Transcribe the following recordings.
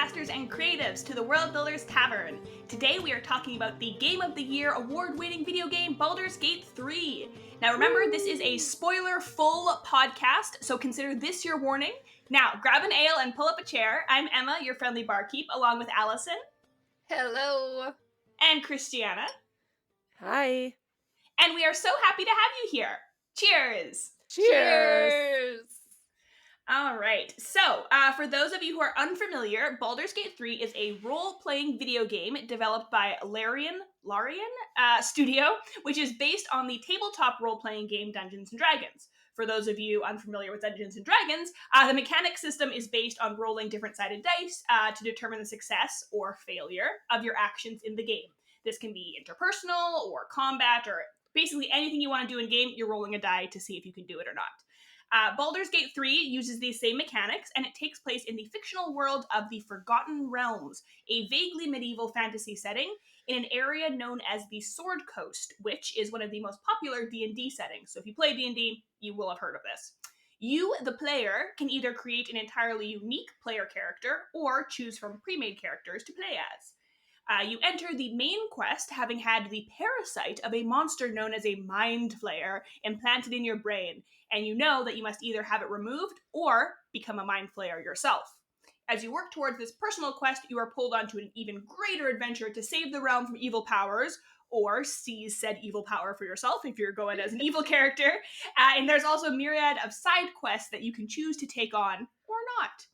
podcasters and creatives to the World Builders Tavern. Today we are talking about the Game of the Year award-winning video game Baldur's Gate 3. Now remember, this is a spoiler-full podcast, so consider this your warning. Now, grab an ale and pull up a chair. I'm Emma, your friendly barkeep, along with Allison. Hello. And Christiana. Hi. And we are so happy to have you here. Cheers! Cheers! All right, so for those of you who are unfamiliar, Baldur's Gate 3 is a role-playing video game developed by Larian Studio, which is based on the tabletop role-playing game Dungeons & Dragons. For those of you unfamiliar with Dungeons & Dragons, the mechanic system is based on rolling different-sided dice to determine the success or failure of your actions in the game. This can be interpersonal or combat or basically anything you want to do in game, you're rolling a die to see if you can do it or not. Baldur's Gate 3 uses these same mechanics, and it takes place in the fictional world of the Forgotten Realms, a vaguely medieval fantasy setting in an area known as the Sword Coast, which is one of the most popular D&D settings. So if you play D&D, you will have heard of this. You, the player, can either create an entirely unique player character or choose from pre-made characters to play as. You enter the main quest having had the parasite of a monster known as a mind flayer implanted in your brain, and you know that you must either have it removed or become a mind flayer yourself. As you work towards this personal quest, you are pulled onto an even greater adventure to save the realm from evil powers, or seize said evil power for yourself if you're going as an evil character. And there's also a myriad of side quests that you can choose to take on or not.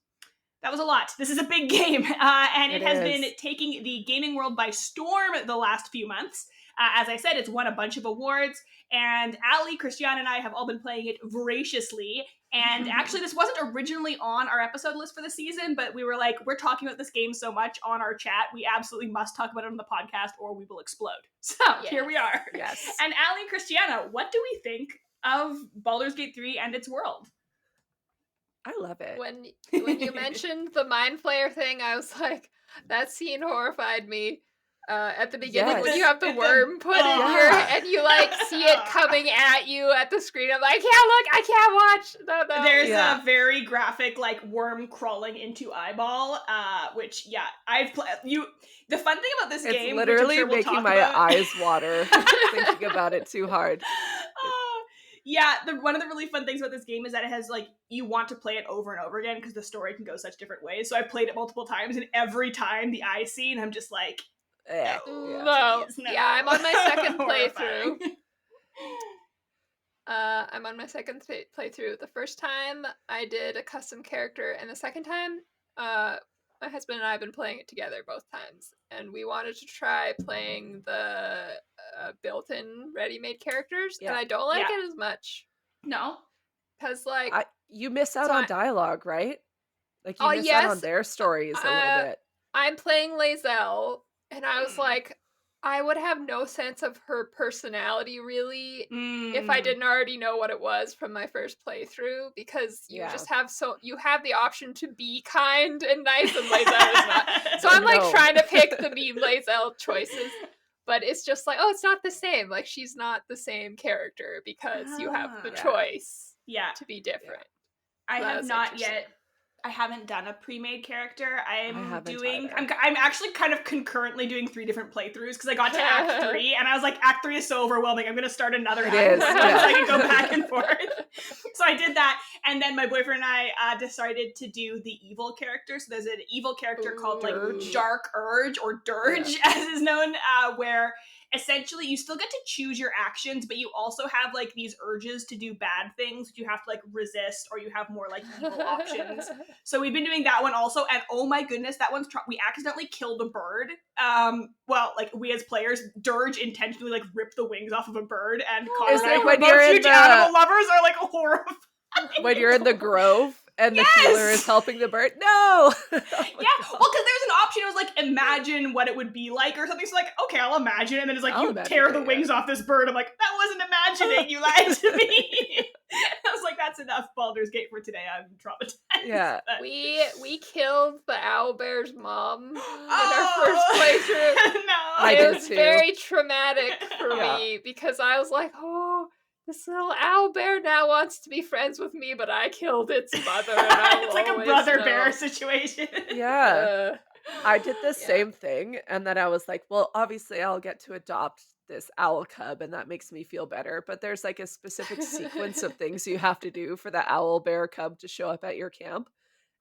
That was a lot. This is a big game, and it has been taking the gaming world by storm the last few months. As I said, it's won a bunch of awards, and Allie, Christiane, and I have all been playing it voraciously. And actually, this wasn't originally on our episode list for the season, but we were like, we're talking about this game so much on our chat, we absolutely must talk about it on the podcast or we will explode. So Here we are. Yes. And Allie and Christiana, what do we think of Baldur's Gate 3 and its world? I love it. When you mentioned the Mind Flayer thing, I was like, that scene horrified me. At the beginning, when you have the worm put in your, and you like see it coming at you at the screen, I'm like, I can't look, I can't watch. No. There's a very graphic like worm crawling into eyeball, which I've played. The fun thing about this game, it's literally which I'm sure making my eyes water thinking about it too hard. One of the really fun things about this game is that it has, like, you want to play it over and over again because the story can go such different ways. So I've played it multiple times, and every time the eye scene, I'm just like, no. Yeah, I'm on my second playthrough. The first time I did a custom character, and the second time, my husband and I have been playing it together both times, and we wanted to try playing the built-in ready-made characters, and I don't like it as much. No? Because, like... you miss out on dialogue, right? Like, you miss out on their stories a little bit. I'm playing Lae'zel, and I was like, I would have no sense of her personality, really, if I didn't already know what it was from my first playthrough, because you just have you have the option to be kind and nice, and Lae'zel is not. So I'm, like, trying to pick the Lae'zel choices, but it's just like, it's not the same. Like, she's not the same character, because you have the choice to be different. I have not yet. I haven't done a pre-made character. I'm actually kind of concurrently doing 3 different playthroughs because I got to Act 3 and I was like, Act 3 is so overwhelming. I'm going to start another act so I can go back and forth. So I did that, and then my boyfriend and I decided to do the evil character. So there's an evil character called like Dark Urge or Dirge as is known, where essentially you still get to choose your actions, but you also have like these urges to do bad things that you have to like resist, or you have more like evil options. So we've been doing that one also, and oh my goodness, that one's we accidentally killed a bird. We as players, Dirge intentionally like ripped the wings off of a bird, and Connor and I, when both huge animal lovers, are like horrified. When you're in the grove and the healer is helping the bird. No! Well, because there's an option. It was like, imagine what it would be like or something. So like, okay, I'll imagine. And then it's like, you tear the wings off this bird. I'm like, that wasn't imagining. You lied to me. I was like, that's enough Baldur's Gate for today. I'm traumatized. Yeah. We killed the owlbear's mom in our first playthrough. No. It was very traumatic for me because I was like, this little owl bear now wants to be friends with me, but I killed its mother. And I It's like a brother bear situation. Yeah. I did the same thing, and then I was like, well, obviously I'll get to adopt this owl cub, and that makes me feel better. But there's like a specific sequence of things you have to do for the owl bear cub to show up at your camp,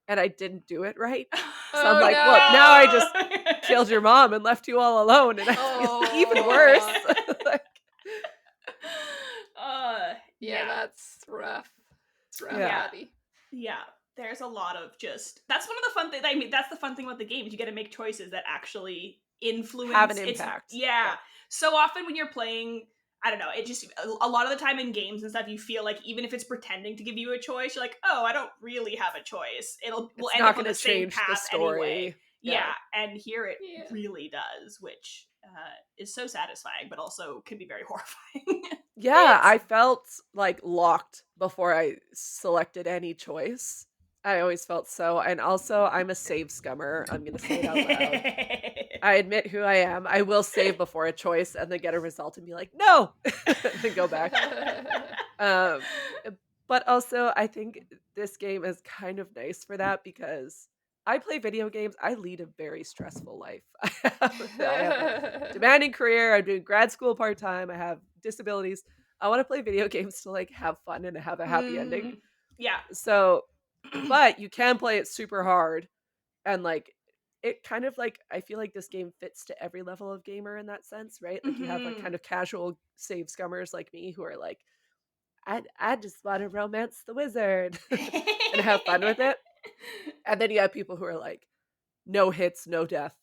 and I didn't do it right. So I'm Oh, like, well, now I just killed your mom and left you all alone, and I feel even worse. Like, yeah, that's rough. It's rough, Yeah. buddy. Yeah. There's a lot of just that's one of the fun things. I mean, that's the fun thing about the game is you get to make choices that actually influence Have an impact. Yeah. So often when you're playing, I don't know, it just a lot of the time in games and stuff, you feel like even if it's pretending to give you a choice, you're like, oh, I don't really have a choice. We'll It's end not up on gonna the same change the path story. anyway. Yeah. Yeah, and here it really does, which is so satisfying, but also can be very horrifying. Yeah, I felt like locked before I selected any choice. I always felt so. And also, I'm a save scummer. I'm going to say it out loud. I admit who I am. I will save before a choice and then get a result and be like, no, then go back. But also, I think this game is kind of nice for that because I play video games. I lead a very stressful life. I have a demanding career. I'm doing grad school part time. I have disabilities. I want to play video games to like have fun and have a happy ending. Yeah. So, but you can play it super hard and like it kind of like I feel like this game fits to every level of gamer in that sense, right? Like you have like kind of casual save scummers like me who are like, I just want to romance the wizard and have fun with it. And then you have people who are like, no hits, no death,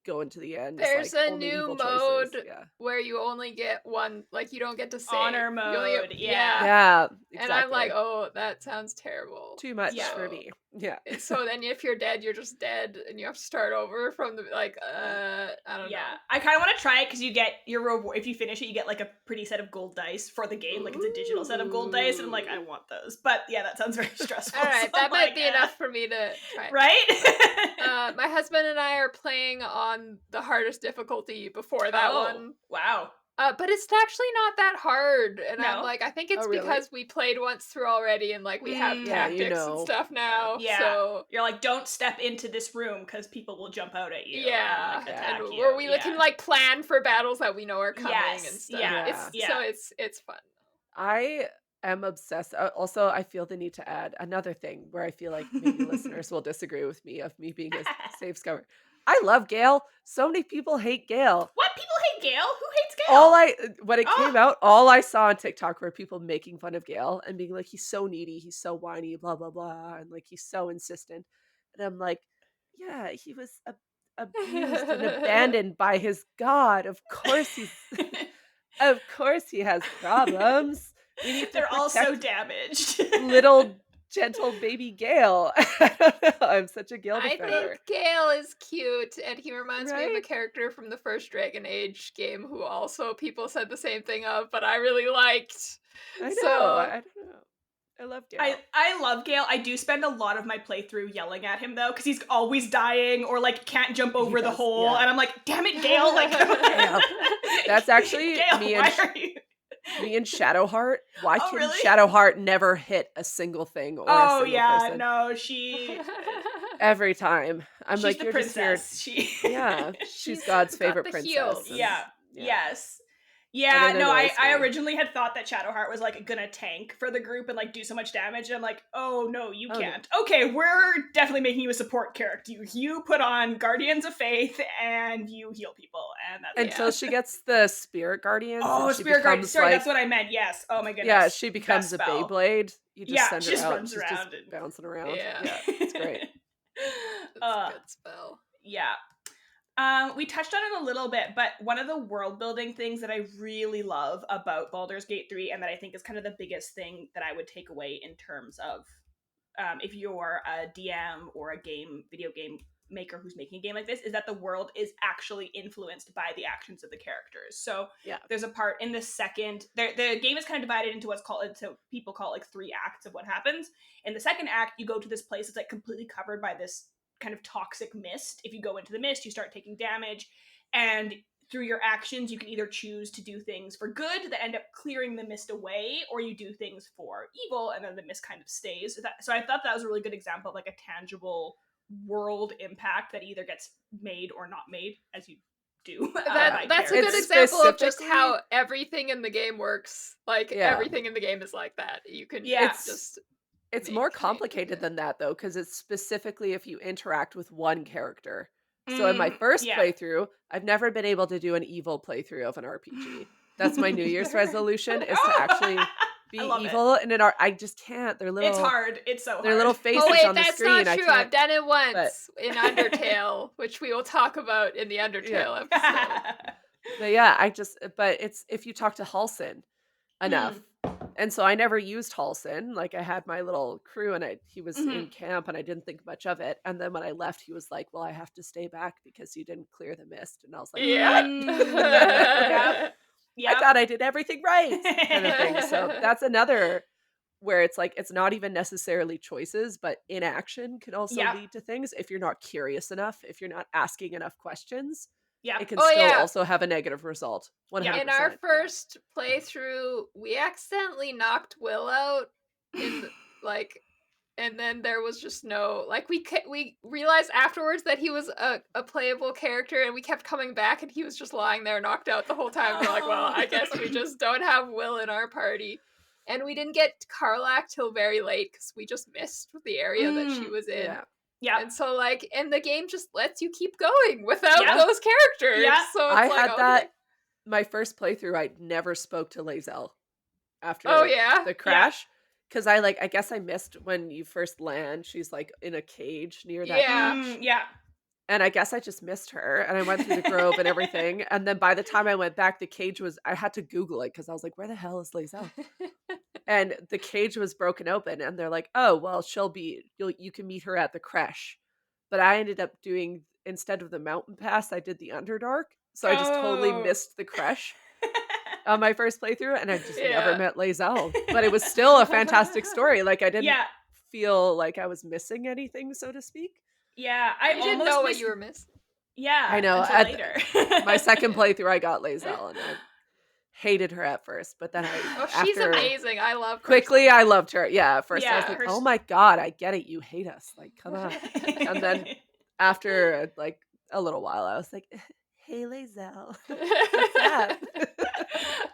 going to the end. There's Like, a only new evil mode choices. Yeah. where you only get one, like you don't get to save. Honor You only mode, get- Yeah, exactly. And I'm like, oh, that sounds terrible. Too much for me. Yeah. So then if you're dead, you're just dead and you have to start over from the, like, I don't know. I kind of want to try it because you get your reward. If you finish it, you get like a pretty set of gold dice for the game. Like it's a digital set of gold dice. And I'm like, I want those. But yeah, that sounds very stressful. All right, so that might be enough for me to try. Right? My husband and I are playing on the hardest difficulty before that one. Wow. But it's actually not that hard, and No? I'm like, I think it's really? because we played once through already, and like we have tactics and stuff now. Yeah, so you're like, don't step into this room because people will jump out at you. Yeah, and, like, attack you. where we can like plan for battles that we know are coming and stuff. So it's fun. I am obsessed. Also, I feel the need to add another thing where I feel like maybe listeners will disagree with me of me being a safe scummer. I love Gale. So many people hate Gale. What? People hate Gale? Who hates Gale? When it came out, all I saw on TikTok were people making fun of Gale and being like, he's so needy, he's so whiny, blah, blah, blah. And like, he's so insistent. And I'm like, yeah, he was abused and abandoned by his god. Of course he has problems. We need to They're all so damaged. Little gentle baby Gale. I don't know. I'm such a Gale defender. I think Gale is cute, and he reminds me of a character from the first Dragon Age game who also people said the same thing of, but I really liked. I know. I don't know. I love Gale. I love Gale. I do spend a lot of my playthrough yelling at him though, because he's always dying or like can't jump over the hole, and I'm like, damn it, Gale! Like, that's actually Gale, me and Shadowheart. Why can really? Shadowheart never hit a single thing or a single person? No, she every time. I'm she's like, the you're princess. She's God's favorite princess. Heels. Yes. Yeah, no, I originally had thought that Shadowheart was like gonna tank for the group and like do so much damage. And I'm like, oh no, you can't. No. Okay, we're definitely making you a support character. You put on Guardians of Faith and you heal people, and that's until she gets the Spirit Guardians. Oh, Spirit Guardians. Sorry, that's what I meant. Yes. Oh my goodness. Yeah, she becomes a Beyblade. You just send her she just out. runs She's around just bouncing around. Yeah, it's great. That's a good spell. Yeah. We touched on it a little bit, but one of the world building things that I really love about Baldur's Gate 3, and that I think is kind of the biggest thing that I would take away in terms of if you're a DM or a video game maker who's making a game like this, is that the world is actually influenced by the actions of the characters. So there's a part in the second, the game is kind of divided into so people call it like 3 acts of what happens. In the second act, you go to this place that's like completely covered by this kind of toxic mist. If you go into the mist, you start taking damage, and through your actions, you can either choose to do things for good that end up clearing the mist away, or you do things for evil and then the mist kind of stays. So I thought that was a really good example of like a tangible world impact that either gets made or not made, as you do. That's a good It's example of just specifically- how everything in the game works. Like, Yeah. everything in the game is like that. You can just... It's make more changes, complicated yeah. than that, though, because it's specifically if you interact with one character. So in my first playthrough, I've never been able to do an evil playthrough of an RPG. That's my New Year's resolution, is to actually be evil in an art. I just can't. They're little. It's hard. It's so hard. They're little faces Oh wait, on the that's screen. not true. I've done it once but- in Undertale, which we will talk about in the Undertale episode. But yeah, but it's if you talk to Halsin enough. And so I never used Halsin. Like, I had my little crew and he was in camp and I didn't think much of it. And then when I left, he was like, well, I have to stay back because you didn't clear the mist. And I was like, Yeah. I thought I did everything right, kind of thing. So that's another where it's like, it's not even necessarily choices, but inaction can also lead to things. If you're not curious enough, if you're not asking enough questions, it can still also have a negative result. 100%. In our first playthrough, we accidentally knocked Will out in and then there was just no, like, we realized afterwards that he was a playable character, and we kept coming back and he was just lying there knocked out the whole time. We're like, well, I guess we just don't have Will in our party. And we didn't get Karlak till very late because we just missed the area that she was in. Yeah. And so, like, and the game just lets you keep going without those characters. Yeah. So it's I like, had that my first playthrough, I never spoke to Lae'zel after the crash. Because I guess I missed when you first land. She's like in a cage near that beach. And I guess I just missed her. And I went through the grove and everything. And then by the time I went back, the cage I had to Google it because I was like, where the hell is Lae'zel? And the cage was broken open. And they're like, oh, well, you can meet her at the creche. But I ended up doing, instead of the mountain pass, I did the Underdark. So I just totally missed the creche on my first playthrough. And I just never met Lae'zel. But it was still a fantastic story. Like, I didn't feel like I was missing anything, so to speak. Yeah, I didn't know what you were missing. Yeah, I know. Until later. My second playthrough, I got Lae'zel, and I hated her at first, but then she's amazing. I love her. Quickly, I loved her. Yeah, at first I was like, her oh my god, I get it. You hate us. Like, come on. And then after like a little while, I was like, hey, Lae'zel. What's up?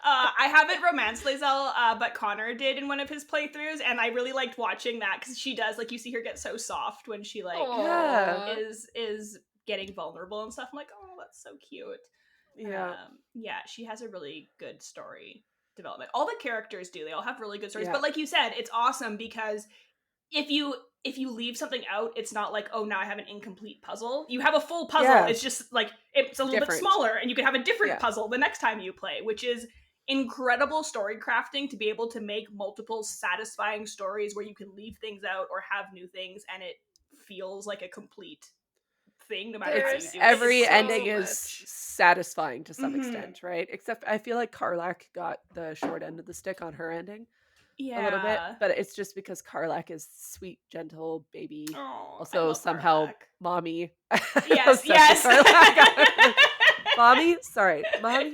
I haven't romanced Lae'zel, but Connor did in one of his playthroughs, and I really liked watching that because she does, like, you see her get so soft when she is getting vulnerable and stuff. I'm like, oh, that's so cute. Yeah. She has a really good story development. All the characters do. They all have really good stories. But like you said, it's awesome because if you leave something out, it's not like, oh, now I have an incomplete puzzle. You have a full puzzle. Yeah. It's just like, it's a little bit smaller, and you can have a different puzzle the next time you play, which is incredible story crafting to be able to make multiple satisfying stories where you can leave things out or have new things, and it feels like a complete thing no matter how you do it. Every ending is satisfying to some extent, right? Except I feel like Karlak got the short end of the stick on her ending. A little bit, but it's just because Karlak is sweet, gentle baby. Also somehow Karlak. Mommy. Yes. Mommy, sorry, mommy.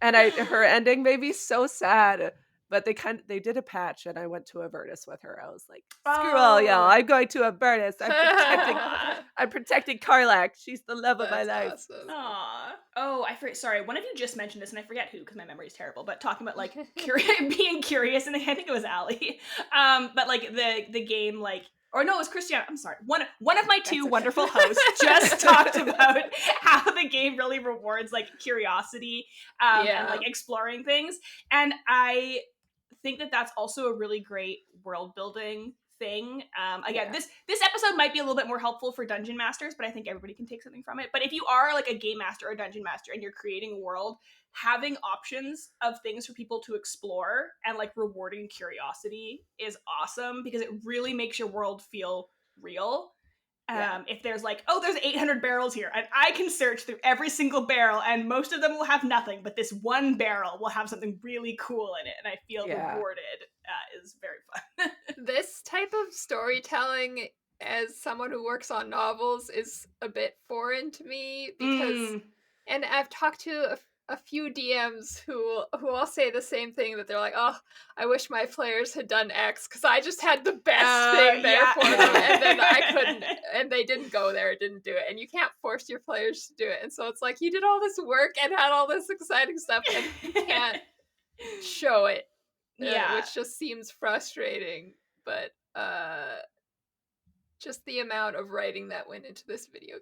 And her ending made me so sad. But they did a patch, and I went to Avernus with her. I was like, screw all y'all, I'm going to Avernus. I'm protecting Karlak. She's the love of my life. Awesome. Aww. Oh, I forget. Sorry, one of you just mentioned this, and I forget who because my memory is terrible. But talking about like being curious, and I think it was Allie. But like the game, like. Or no, it was Christiana. I'm sorry. One of my two wonderful hosts just talked about how the game really rewards like curiosity and like exploring things. And I think that that's also a really great world building thing. Again, this episode might be a little bit more helpful for dungeon masters, but I think everybody can take something from it. But if you are like a game master or a dungeon master and you're creating a world, having options of things for people to explore and like rewarding curiosity is awesome because it really makes your world feel real. If there's like, oh, there's 800 barrels here, and I can search through every single barrel, and most of them will have nothing, but this one barrel will have something really cool in it, and I feel rewarded, is very fun. This type of storytelling, as someone who works on novels, is a bit foreign to me because And I've talked to a few DMs who all say the same thing, that they're like, "Oh, I wish my players had done X because I just had the best thing there for them, and then I couldn't, and they didn't go there, didn't do it." And you can't force your players to do it. And so it's like, you did all this work and had all this exciting stuff, and you can't show it, which just seems frustrating. But just the amount of writing that went into this video,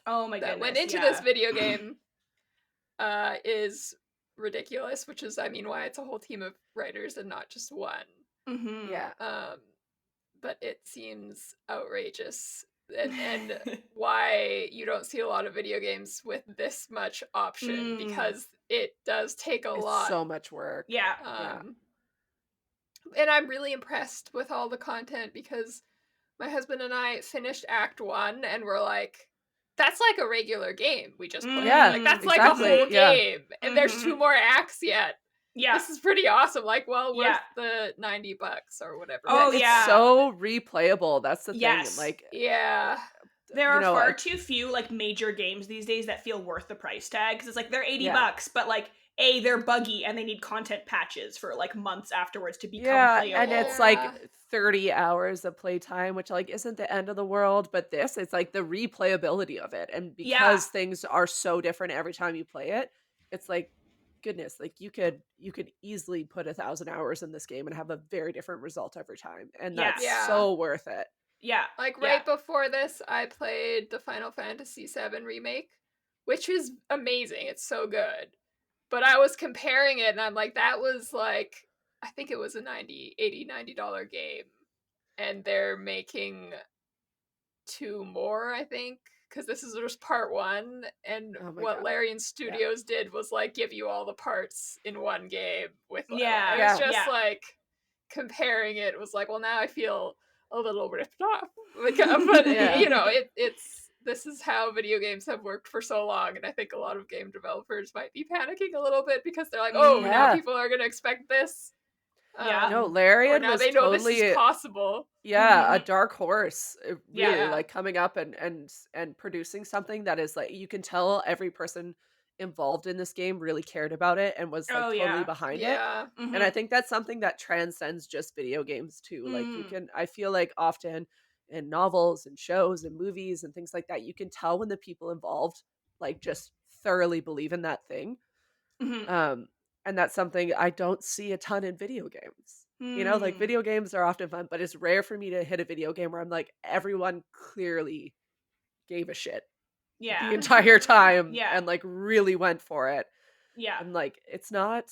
oh my goodness, that went into this video game is ridiculous, which is, I mean, why it's a whole team of writers and not just one. Yeah. But it seems outrageous, and why you don't see a lot of video games with this much option, because it does take a lot. So much work. Yeah. And I'm really impressed with all the content, because my husband and I finished Act 1 and we're like, that's like a regular game we just played. Yeah, like, that's exactly. like a whole game. And there's 2 more acts yet. Yeah. This is pretty awesome. Like, well worth the $90 or whatever. Oh, It's so replayable. That's the thing. Like, there are far too few like major games these days that feel worth the price tag, because it's like they're $80, but like they're buggy and they need content patches for like months afterwards to become playable. And it's like 30 hours of playtime, which like isn't the end of the world, but this, it's like the replayability of it, and because things are so different every time you play it, it's like, goodness, like you could easily put 1,000 hours in this game and have a very different result every time, and that's so worth it. Like right before this, I played the Final Fantasy VII remake, which is amazing. It's so good. But I was comparing it, and I'm like, that was like, I think it was a $90 game. And they're making 2 more, I think, because this is just part 1. And what Larian Studios did was like give you all the parts in one game with it was just like, comparing it was like, well, now I feel a little ripped off. Like, but you know, this is how video games have worked for so long, and I think a lot of game developers might be panicking a little bit, because they're like, oh, now people are going to expect this. No, Larian now was they know totally, this is possible. a dark horse, really, like coming up and producing something that is like, you can tell every person involved in this game really cared about it and was like totally behind it. And I think that's something that transcends just video games too. Like I feel like often in novels and shows and movies and things like that, you can tell when the people involved like just thoroughly believe in that thing. And that's something I don't see a ton in video games. You know, like video games are often fun, but it's rare for me to hit a video game where I'm like, everyone clearly gave a shit the entire time and like really went for it. And like, it's not,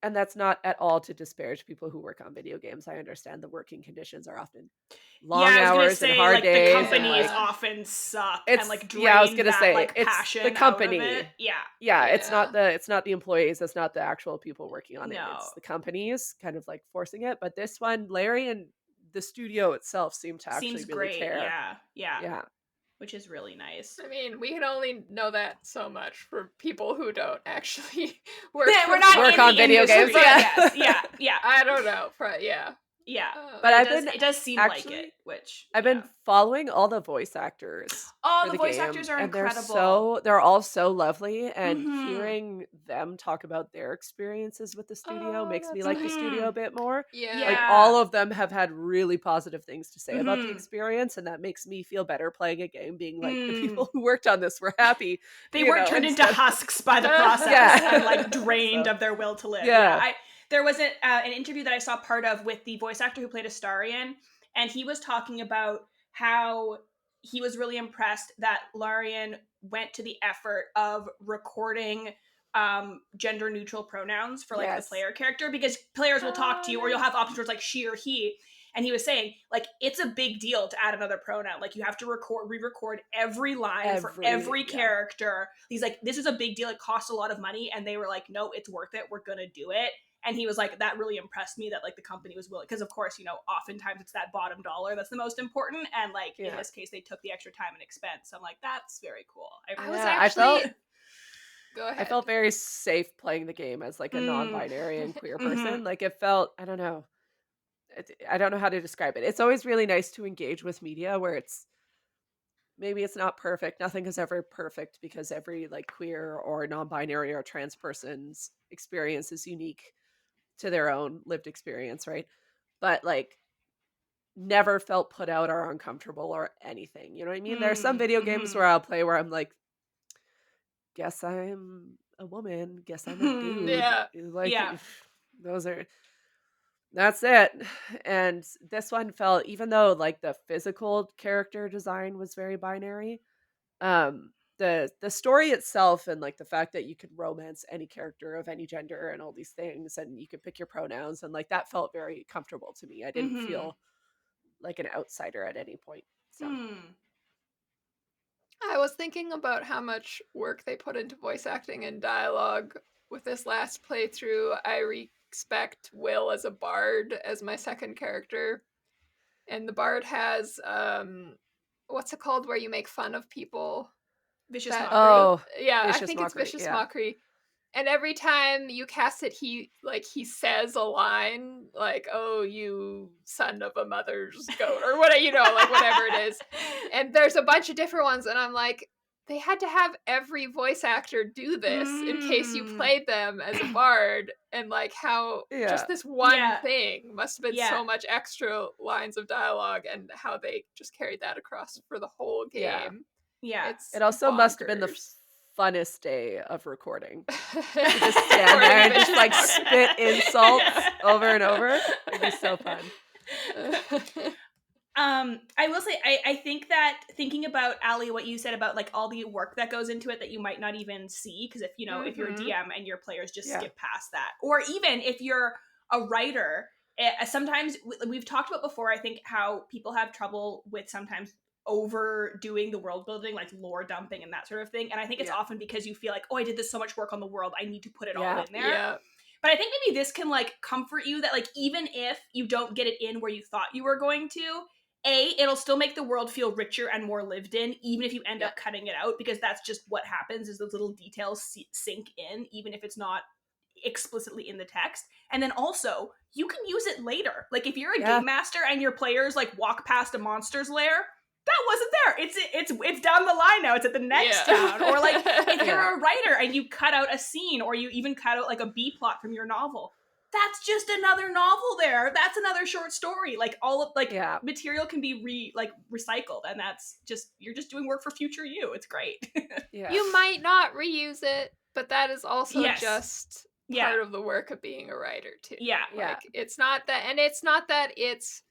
and that's not at all to disparage people who work on video games. I understand the working conditions are often long hours and hard days. The companies often suck and like drain I was gonna that say, like it's passion the company. out of it. It's not the employees, it's not the actual people working on it. It's the companies kind of like forcing it. But this one, Larry and the studio itself seem to actually really care. Yeah. Which is really nice. I mean, we can only know that so much for people who don't actually work on video games. I don't know. But it does seem like it. Which I've been following all the voice actors. The voice game, actors are and incredible. They're all so lovely, and hearing them talk about their experiences with the studio makes me like the studio a bit more. Like all of them have had really positive things to say about the experience, and that makes me feel better playing a game, being like, the people who worked on this were happy. They weren't turned into husks by the process and like drained of their will to live. There was an interview that I saw part of with the voice actor who played Astarion, and he was talking about how he was really impressed that Larian went to the effort of recording gender neutral pronouns for like the player character, because players will talk to you, or you'll have options where it's like she or he. And he was saying, like, it's a big deal to add another pronoun. Like, you have to re-record every line for every character. He's like, this is a big deal. It costs a lot of money. And they were like, no, it's worth it. We're going to do it. And he was like, that really impressed me that, like, the company was willing. Because, of course, you know, oftentimes it's that bottom dollar that's the most important. And, like, in this case, they took the extra time and expense. So I'm like, that's very cool. Go ahead. I felt very safe playing the game as, like, a non-binary and queer person. Like, it felt, I don't know how to describe it. It's always really nice to engage with media where it's maybe it's not perfect. Nothing is ever perfect because every like queer or non-binary or trans person's experience is unique to their own lived experience, right? But like never felt put out or uncomfortable or anything. You know what I mean? There are some video games where I'll play where I'm like, guess I'm a woman, guess I'm a dude. Yeah. Like Yeah. those are that's it. And this one felt, even though like the physical character design was very binary, the story itself and like the fact that you could romance any character of any gender and all these things and you could pick your pronouns and like that felt very comfortable to me. I didn't feel like an outsider at any point. So I was thinking about how much work they put into voice acting and dialogue with this last playthrough. I respect Will as a bard as my second character. And the bard has what's it called where you make fun of people? Vicious That mockery. oh, yeah, I vicious think it's mockery. vicious Yeah. mockery. And every time you cast it, he says a line like, "Oh, you son of a mother's goat," or what, like whatever it is. And there's a bunch of different ones, and I'm like, they had to have every voice actor do this in case you played them as a bard, and like how Yeah. just this one Yeah. thing must have been Yeah. so much extra lines of dialogue, and how they just carried that across for the whole Yeah. game. Yeah. It's It also must have been the bonkers. funnest day of recording. To To just stand there and just like spit insults over and over. It'd be so fun. I will say, I think that thinking about Ali, what you said about like all the work that goes into it that you might not even see, because if if you're a DM and your players just Yeah. skip past that, or even if you're a writer, sometimes we've talked about before, I think how people have trouble with sometimes overdoing the world building, like lore dumping and that sort of thing. And I think it's Yeah. often because you feel like, oh, I did this so much work on the world, I need to put it all Yeah. in there. Yeah. But I think maybe this can like comfort you that like even if you don't get it in where you thought you were going to, it'll still make the world feel richer and more lived in, even if you end up cutting it out, because that's just what happens is those little details sink in, even if it's not explicitly in the text. And then also, you can use it later. Like if you're a game master and your players like walk past a monster's lair, that wasn't there. It's down the line now. It's at the next town. Or like if you're a writer and you cut out a scene, or you even cut out like a B plot from your novel, that's just another novel there. That's another short story. Like all of like material can be recycled, and that's just, you're just doing work for future you. It's great. You might not reuse it, but that is also just part of the work of being a writer too. Yeah. Like it's not that, and it's not that it's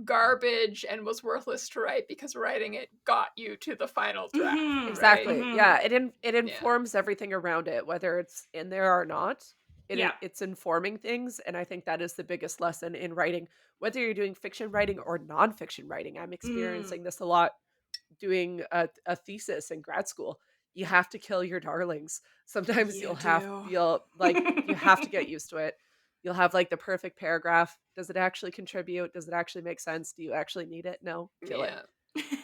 garbage and was worthless to write because writing it got you to the final draft. Exactly. Right? Yeah. It informs everything around it, whether it's in there or not. It's informing things, and I think that is the biggest lesson in writing, whether you're doing fiction writing or nonfiction writing. I'm experiencing this a lot doing a thesis in grad school. You have to kill your darlings. Sometimes you have to get used to it. You'll have like the perfect paragraph. Does it actually contribute? Does it actually make sense? Do you actually need it? No, kill it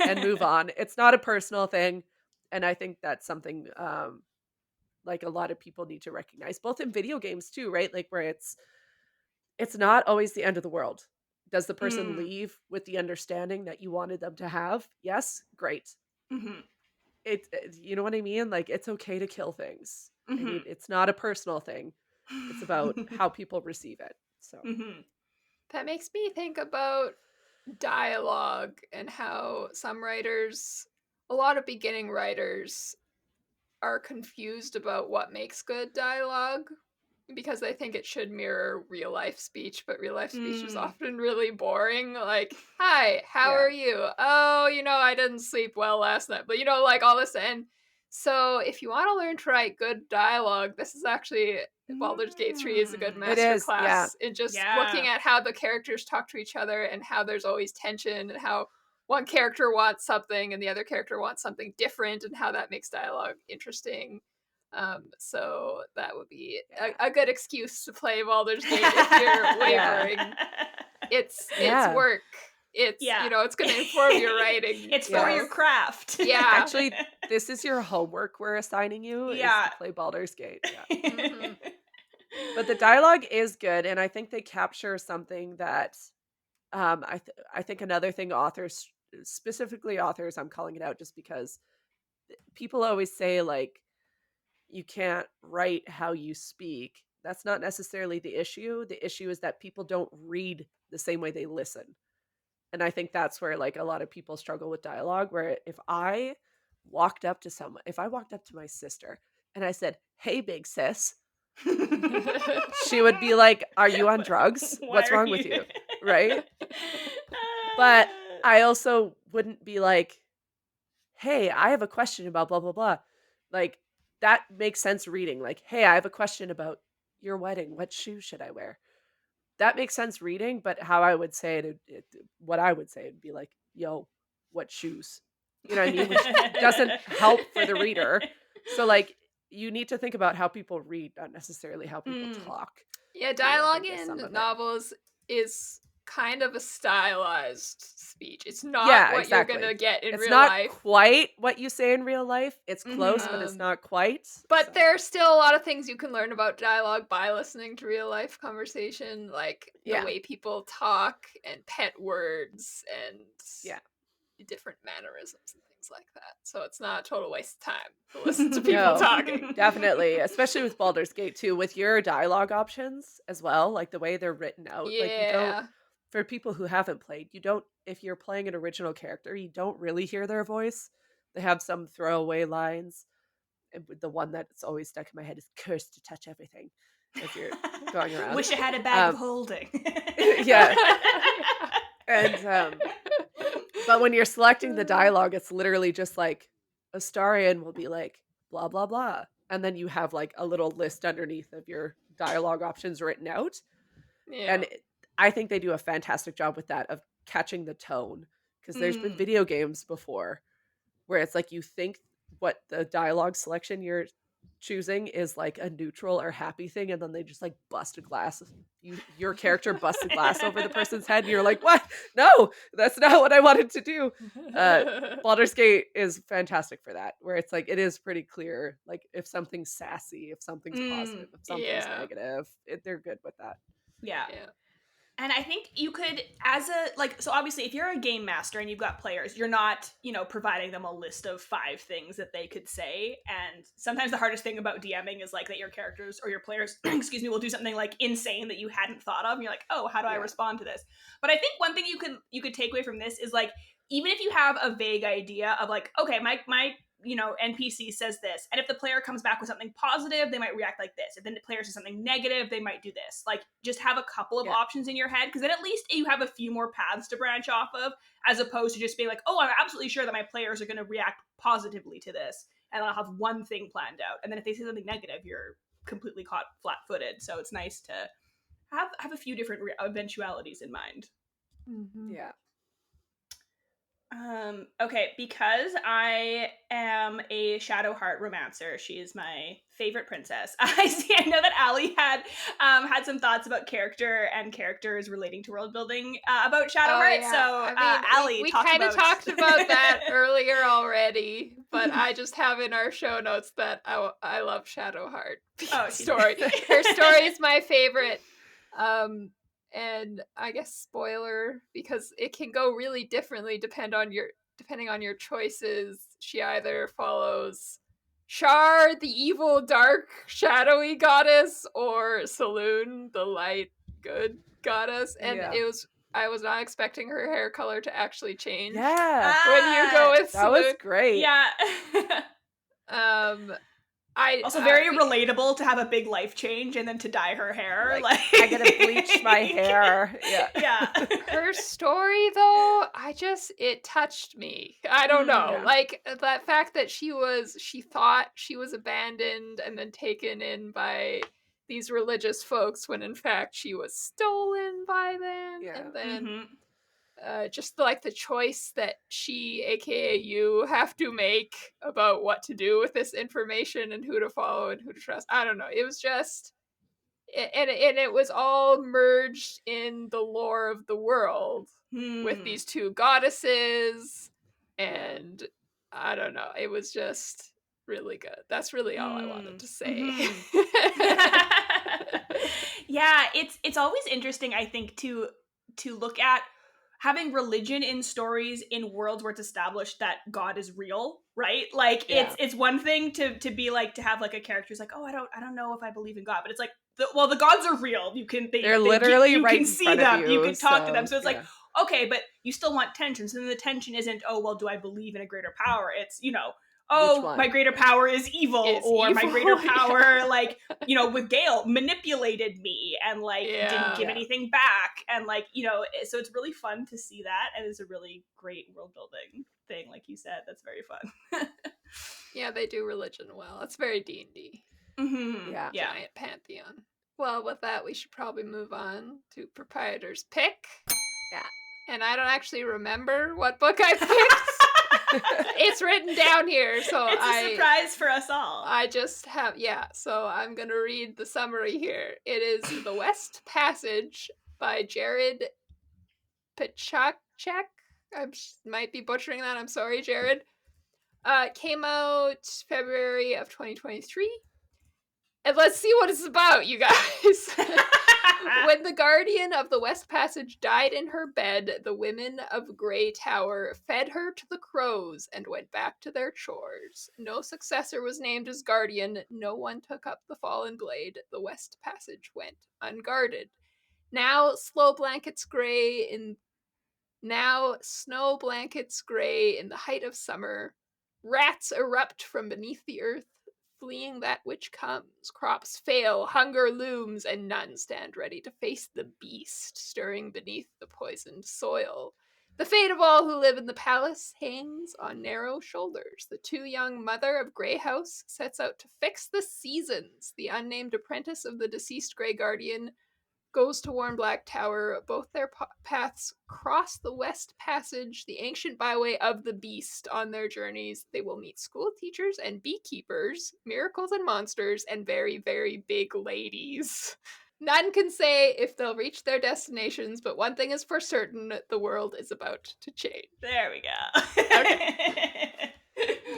and move on. It's not a personal thing, and I think that's something like a lot of people need to recognize, both in video games too, right? Like where it's not always the end of the world. Does the person leave with the understanding that you wanted them to have? Yes, great. You know what I mean? Like it's okay to kill things. I mean, it's not a personal thing. It's about how people receive it. So that makes me think about dialogue and how some writers, a lot of beginning writers, are confused about what makes good dialogue, because they think it should mirror real life speech, but real life speech is often really boring. Like, hi, how are you? Oh, I didn't sleep well last night. But like all this. And so if you want to learn to write good dialogue, this is actually, Baldur's Gate 3 is a good master class in just looking at how the characters talk to each other, and how there's always tension, and how one character wants something and the other character wants something different, and how that makes dialogue interesting. So that would be a good excuse to play Baldur's Gate if you're wavering. It's work. It's it's going to inform your writing. It's for your craft. Yeah. Actually, this is your homework we're assigning you is to play Baldur's Gate. Yeah. But the dialogue is good, and I think they capture something that I think another thing authors specifically authors, I'm calling it out just because people always say like you can't write how you speak. That's not necessarily the issue. The issue is that people don't read the same way they listen. And I think that's where like a lot of people struggle with dialogue, where if I walked up to someone, if I walked up to my sister and I said, "Hey big sis," she would be like, "Are you on drugs? Why What's are wrong you? with you?" Right? But I also wouldn't be like, "Hey, I have a question about blah blah blah." Like that makes sense reading. Like, "Hey, I have a question about your wedding. What shoes should I wear?" That makes sense reading, but how I would say what I would say would be like, "Yo, what shoes?" You know what I mean? Which doesn't help for the reader. So like you need to think about how people read, not necessarily how people Mm. talk. Yeah, I dialogue think is some in of it. novels is kind of a stylized speech. It's not Yeah, what you're gonna exactly. get in It's real not life. quite what you say in real life. It's close, but it's Um, not quite. But So there are still a lot of things you can learn about dialogue by listening to real life conversation, like the yeah, way people talk and pet words and yeah. different mannerisms and things like that. So it's not a total waste of time to listen to people No, talking. definitely, especially with Baldur's Gate 2, with your dialogue options as well, like the way they're written out. Like you don't, Yeah. for people who haven't played, you don't, if you're playing an original character, you don't really hear their voice. They have some throwaway lines. The one that's always stuck in my head is "cursed to touch everything" as you're going around. Wish I had a bag of Um, holding. yeah, Yeah. and but when you're selecting the dialogue, it's literally just like Astarion will be like blah blah blah, and then you have like a little list underneath of your dialogue options written out. Yeah. And I think they do a fantastic job with that of catching the tone, because there's been Mm. video games before where it's like you think what the dialogue selection you're choosing is like a neutral or happy thing, and then they just like bust a glass. Your character busts a glass over the person's head, and you're like, "What? No, that's not what I wanted to do." Uh, Baldur's Gate is fantastic for that, where it's like it is pretty clear, like if something's sassy, if something's Mm. positive, if something's Yeah. negative, they're good with that. Yeah. Yeah. And I think you could, as a, like, so obviously, if you're a game master and you've got players, you're not, providing them a list of 5 things that they could say. And sometimes the hardest thing about DMing is like that your characters or your players, excuse me, will do something like insane that you hadn't thought of. And you're like, oh, how do I Yeah, respond to this? But I think one thing you could take away from this is like, even if you have a vague idea of like, okay, my NPC says this, and if the player comes back with something positive, they might react like this. If the player says something negative, they might do this. Like, just have a couple of yeah, options in your head, because then at least you have a few more paths to branch off of, as opposed to just being like, oh, I'm absolutely sure that my players are going to react positively to this, and I'll have one thing planned out. And then if they say something negative, you're completely caught flat-footed. So it's nice to have a few different eventualities in mind. Mm-hmm. yeah. Okay, because I am a Shadowheart romancer, she is my favorite princess. I know that Allie had some thoughts about character and characters relating to world building about Oh Shadowheart. yeah. So, I mean, Allie, we talk kind of about. talked about that earlier already, but I just have in our show notes that I love Shadowheart Oh, story. Her story is my favorite. And I guess spoiler, because it can go really differently depending on your choices. She either follows Shar, the evil, dark, shadowy goddess, or Saloon, the light, good goddess. And Yeah. I was not expecting her hair color to actually change Yeah, when you go with that was Saloon. great. Yeah. Um, Also, very we, relatable to have a big life change and then to dye her hair. Like, I gotta bleach my hair. Yeah. Yeah. her story though, it touched me. I don't know. Yeah. Like that fact that she thought she was abandoned and then taken in by these religious folks when in fact she was stolen by them. Yeah. And then Mhm. just like the choice that she, aka you, have to make about what to do with this information and who to follow and who to trust. I don't know. It was just, and it was all merged in the lore of the world with these two goddesses, and I don't know. It was just really good. That's really all I wanted to say. Yeah, it's always interesting, I think, to look at having religion in stories in worlds where it's established that God is real, right? Like it's one thing to be like to have like a character who's like, oh, I don't know if I believe in God, but it's like the gods are real. They're literally you right can in see front of them, you you, can talk to them. so So it's like, yeah. okay, but you still want tension. So then the tension isn't, oh well, do I believe in a greater power? It's, Which oh, my one? greater power is evil, or my greater power, yeah. like, with Gale, manipulated me and like didn't give Yeah. anything back, and like, so it's really fun to see that, and it's a really great world building thing, like you said. That's very fun. Yeah, they do religion well. It's very D&D. Mm-hmm. Yeah. Yeah. Giant pantheon. Well, with that, we should probably move on to Proprietor's Pick. Yeah. And I don't actually remember what book I picked. It's written down here, so It's a surprise for us all. I just have, so I'm going to read the summary here. It is The West Passage by Jared Pachacek. I might be butchering that. I'm sorry, Jared. Came out February of 2023. And let's see what it's about, you guys. When the guardian of the West Passage died in her bed, the women of Grey Tower fed her to the crows and went back to their chores. No successor was named as guardian. No one took up the fallen blade. The West Passage went unguarded. Now snow blankets gray in the height of summer. Rats erupt from beneath the earth, fleeing that which comes. Crops fail, hunger looms, and none stand ready to face the beast stirring beneath the poisoned soil. The fate of all who live in the palace hangs on narrow shoulders. The too young mother of Grey House sets out to fix the seasons. The unnamed apprentice of the deceased Grey Guardian goes to warn Black Tower. Both their paths cross the West Passage, the ancient byway of the beast. On their journeys, they will meet school teachers and beekeepers, miracles and monsters, and very, very big ladies. None can say if they'll reach their destinations, but one thing is for certain, the world is about to change. There we go. Okay.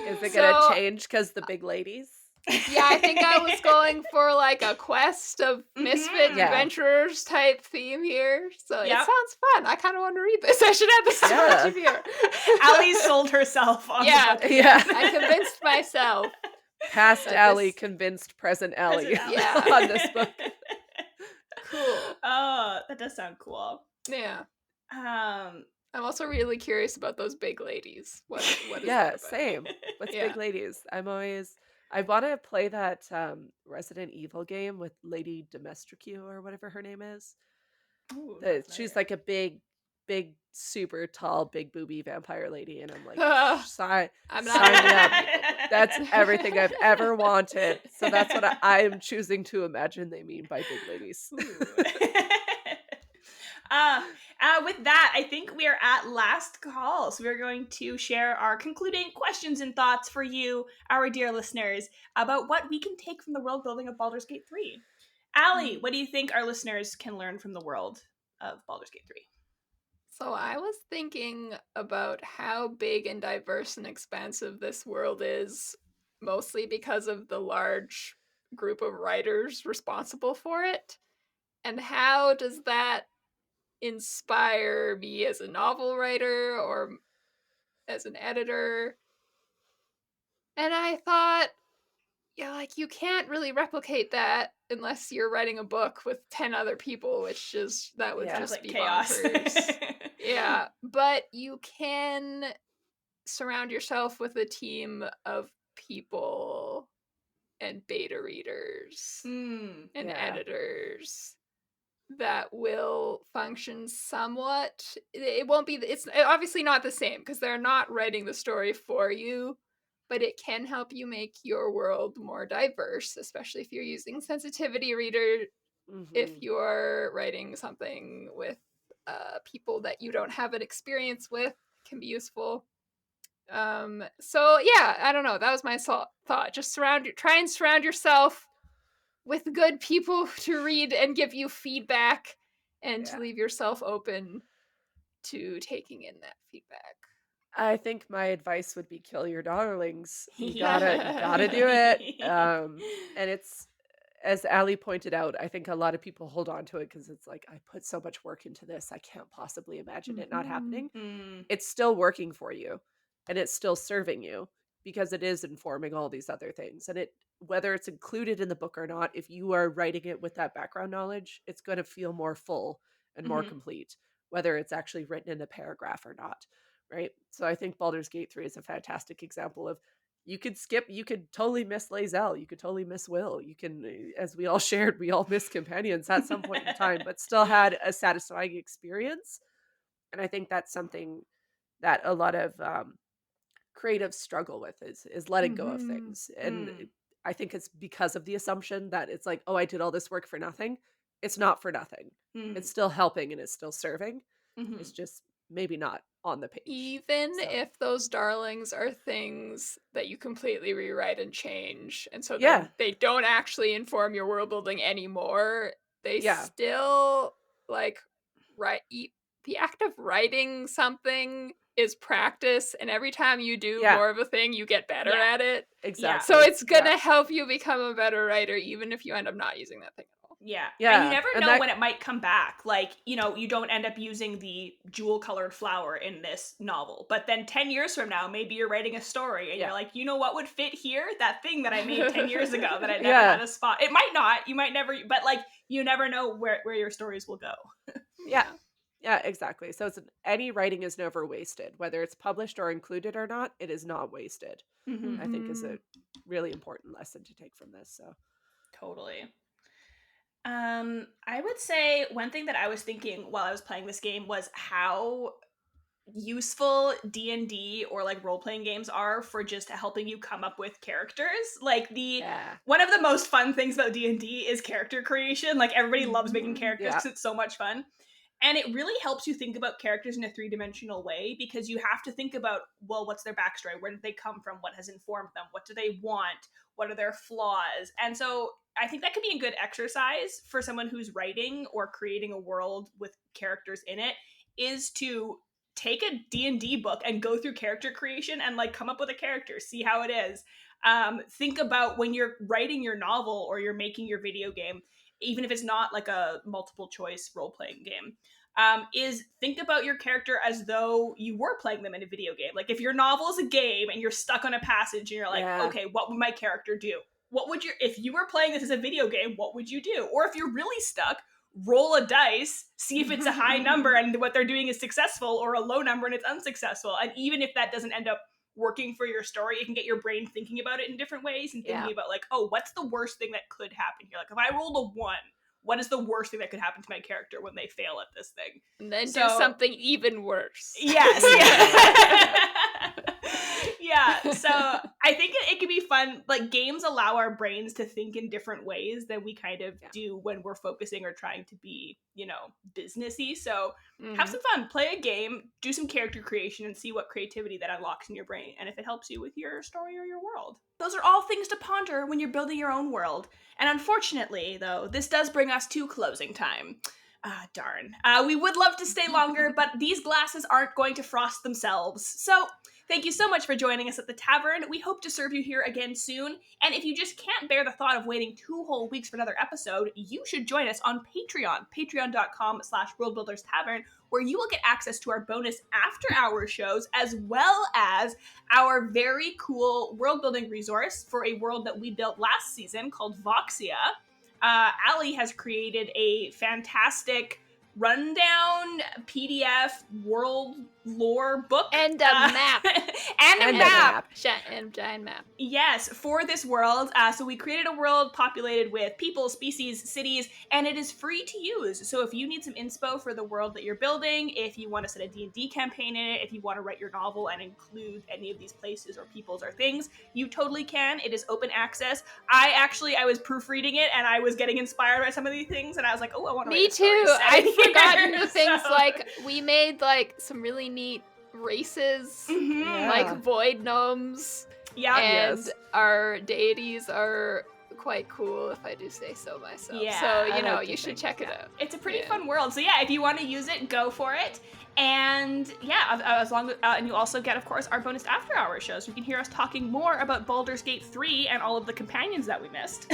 Is it gonna change because the big ladies? Yeah, I think I was going for like a quest of misfit adventurers type theme here. So it sounds fun. I kind of want to read this. I should have this to here. Allie sold herself on the book. Yeah. I convinced myself. Past Allie convinced present Allie on this book. Cool. Oh, that does sound cool. Yeah. I'm also really curious about those big ladies. What is that about? Same. What's big ladies? I want to play that Resident Evil game with Lady Dimitrescu or whatever her name is. Ooh, she's like a big, super tall, big booby vampire lady, and I'm like, sign me up. That's everything I've ever wanted. So that's what I'm choosing to imagine they mean by big ladies. With that, I think we are at last call. So we're going to share our concluding questions and thoughts for you, our dear listeners, about what we can take from the world building of Baldur's Gate 3. Allie, what do you think our listeners can learn from the world of Baldur's Gate 3? So I was thinking about how big and diverse and expansive this world is, mostly because of the large group of writers responsible for it. And how does that inspire me as a novel writer or as an editor? And I thought, you can't really replicate that unless you're writing a book with 10 other people, that would just be chaos. Yeah, but you can surround yourself with a team of people and beta readers and editors that will function somewhat. It's obviously not the same because they're not writing the story for you, but it can help you make your world more diverse, especially if you're using sensitivity reader. If you're writing something with people that you don't have an experience with, it can be useful. I don't know. That was my thought. Just try and surround yourself with good people to read and give you feedback, and to leave yourself open to taking in that feedback. I think my advice would be kill your darlings. You gotta do it. And as Ali pointed out, I think a lot of people hold on to it because it's like, I put so much work into this. I can't possibly imagine it not Mhm. happening. Mm. It's still working for you and it's still serving you because it is informing all these other things. And whether it's included in the book or not, if you are writing it with that background knowledge, it's going to feel more full and more Mhm. complete, whether it's actually written in a paragraph or not. Right. So I think Baldur's Gate 3 is a fantastic example of you could totally miss Lae'zel, you could totally miss Will. You can, as we all shared, we all missed companions at some point in time, but still had a satisfying experience. And I think that's something that a lot of creatives struggle with is letting go of Mhm. things. And Mm. I think it's because of the assumption that it's like, oh, I did all this work for nothing. It's not for nothing. Mm. It's still helping and it's still serving. It's Mhm. just maybe not on the page. Even So if those darlings are things that you completely rewrite and change, and so yeah, they don't actually inform your world building anymore, they yeah, still like write the act of writing something is practice, and every time you do yeah, more of a thing, you get better Yeah. at it. Yeah. So exactly. it's Yeah, gonna help you become a better writer, even if you end up not using that thing at all. Yeah. And you yeah, never and know that when it might come back. Like, you don't end up using the jewel colored flower in this novel. But then 10 years from now, maybe you're writing a story and yeah, you're like, you know what would fit here? That thing that I made 10 years ago that I never had yeah, a spot. It might not. You might never, but like, you never know where your stories will go. yeah, Yeah. yeah, exactly. So any writing is never wasted, whether it's published or included or not. It is not wasted. Hmm. I think is a Mhm. really important lesson to take from this. So Totally. I would say one thing that I was thinking while I was playing this game was how useful D&D or like role-playing games are for just helping you come up with characters. Like the yeah, one of the most fun things about D&D is character creation. Like everybody loves making Mhm. characters yeah, because it's so much fun. And it really helps you think about characters in a three-dimensional way because you have to think about, well, what's their backstory? Where did they come from? What has informed them? What do they want? What are their flaws? And so I think that could be a good exercise for someone who's writing or creating a world with characters in it, is to take a D&D book and go through character creation and like come up with a character, see how it is. Think about when you're writing your novel or you're making your video game, even if it's not like a multiple choice role playing game, is think about your character as though you were playing them in a video game. Like if your novel is a game and you're stuck on a passage and you're like, yeah, okay, what would my character do? If you were playing this as a video game, what would you do? Or if you're really stuck, roll a dice, see if it's a high number and what they're doing is successful, or a low number and it's unsuccessful. And even if that doesn't end up working for your story, it can get your brain thinking about it in different ways and yeah, thinking about like, oh, what's the worst thing that could happen here? Like if I rolled a 1, what is the worst thing that could happen to my character when they fail at this thing? And then do So something even worse. yes, yeah, yeah. Yeah, so I think it can be fun. Like games allow our brains to think in different ways than we kind of yeah, do when we're focusing or trying to be, businessy. So have Mhm. some fun, play a game, do some character creation, and see what creativity that unlocks in your brain, and if it helps you with your story or your world. Those are all things to ponder when you're building your own world. And unfortunately, though, this does bring us to closing time. Ah, darn. We would love to stay longer, but these glasses aren't going to frost themselves. So, thank you so much for joining us at the tavern. We hope to serve you here again soon. And if you just can't bear the thought of waiting 2 whole weeks for another episode, you should join us on Patreon, patreon.com/worldbuilderstavern, where you will get access to our bonus after-hours shows, as well as our very cool world-building resource for a world that we built last season called Voxia. Ali has created a fantastic rundown PDF world lore book And a map. and a and a map. map. Giant map. Yes, for this world. So we created a world populated with people, species, cities, and it is free to use. So if you need some inspo for the world that you're building, if you want to set a D&D campaign in it, if you want to write your novel and include any of these places or peoples or things, you totally can. It is open access. I was proofreading it and I was getting inspired by some of these things, and I was like, oh, I want to write Me a story too. set I'd here. forgotten the things So- like we made like some really neat races, Mhm. Yeah. like void gnomes, Yeah. and Yes. our deities are quite cool if I do say so myself. Yeah, so, I like to you should think, check it out. it's a pretty Yeah. fun world. So yeah, if you want to use it, go for it. And yeah, as long and you also get, of course, our bonus after hours shows. You can hear us talking more about Baldur's Gate 3 and all of the companions that we missed.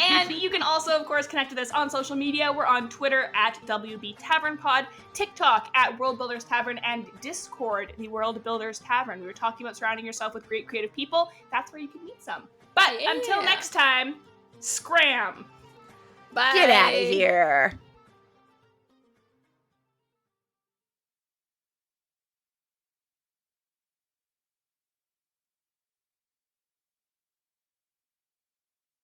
And you can also, of course, connect with us on social media. We're on Twitter at WB Tavern Pod, TikTok at World Builders Tavern, and Discord, the World Builders Tavern. We were talking about surrounding yourself with great creative people. That's where you can meet some. But until Yeah. next time, scram! Bye. Get out of here.